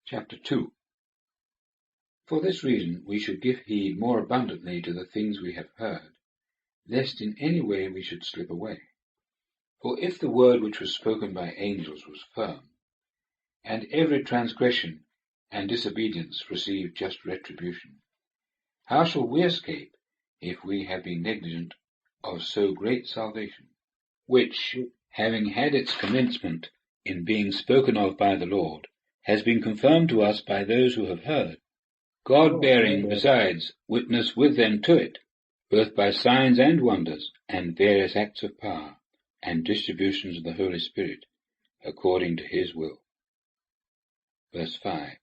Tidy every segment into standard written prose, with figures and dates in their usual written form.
Chapter 2. For this reason we should give heed more abundantly to the things we have heard, lest in any way we should slip away. For if the word which was spoken by angels was firm, and every transgression and disobedience received just retribution, how shall we escape if we have been negligent of so great salvation, which, having had its commencement in being spoken of by the Lord, has been confirmed to us by those who have heard, God bearing, besides, witness with them to it, both by signs and wonders, and various acts of power, and distributions of the Holy Spirit, according to his will. Verse 5.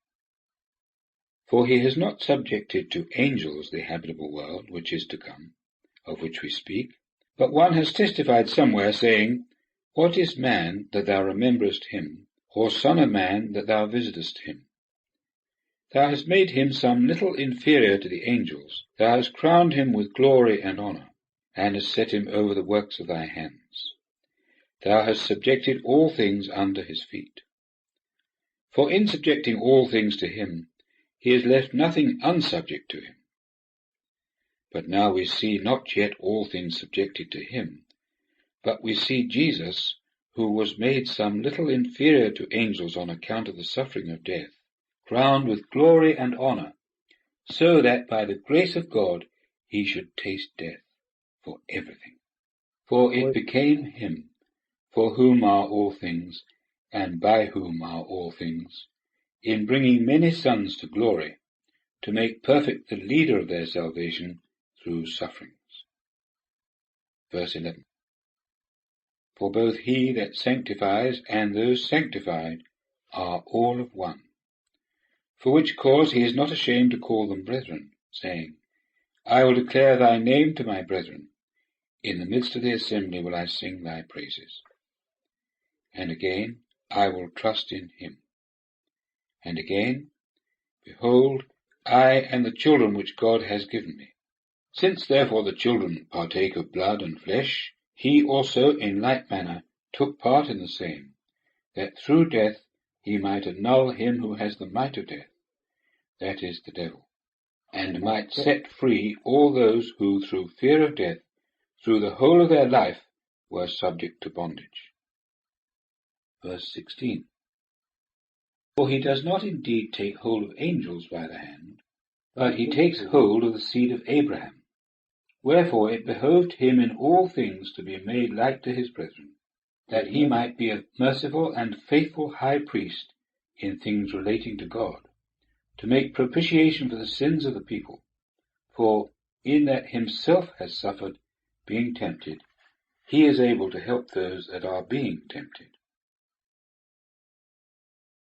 For he has not subjected to angels the habitable world which is to come, of which we speak, but one has testified somewhere, saying, What is man, that thou rememberest him, or son of man, that thou visitest him? Thou hast made him some little inferior to the angels. Thou hast crowned him with glory and honour, and hast set him over the works of thy hands. Thou hast subjected all things under his feet. For in subjecting all things to him, he has left nothing unsubject to him. But now we see not yet all things subjected to him, but we see Jesus, who was made some little inferior to angels on account of the suffering of death, crowned with glory and honour, so that by the grace of God he should taste death for everything. For it became him, for whom are all things, and by whom are all things, in bringing many sons to glory, to make perfect the leader of their salvation through sufferings. Verse 11. For both he that sanctifies and those sanctified are all of one. For which cause he is not ashamed to call them brethren, saying, I will declare thy name to my brethren. In the midst of the assembly will I sing thy praises. And again, I will trust in him. And again, behold, I and the children which God has given me. Since therefore the children partake of blood and flesh, he also in like manner took part in the same, that through death he might annul him who has the might of death, that is, the devil, and might set free all those who through fear of death, through the whole of their life, were subject to bondage. Verse 16. For he does not indeed take hold of angels by the hand, but he takes hold of the seed of Abraham. Wherefore it behoved him in all things to be made like to his brethren, that he might be a merciful and faithful high priest in things relating to God, to make propitiation for the sins of the people. For in that himself has suffered, being tempted, he is able to help those that are being tempted.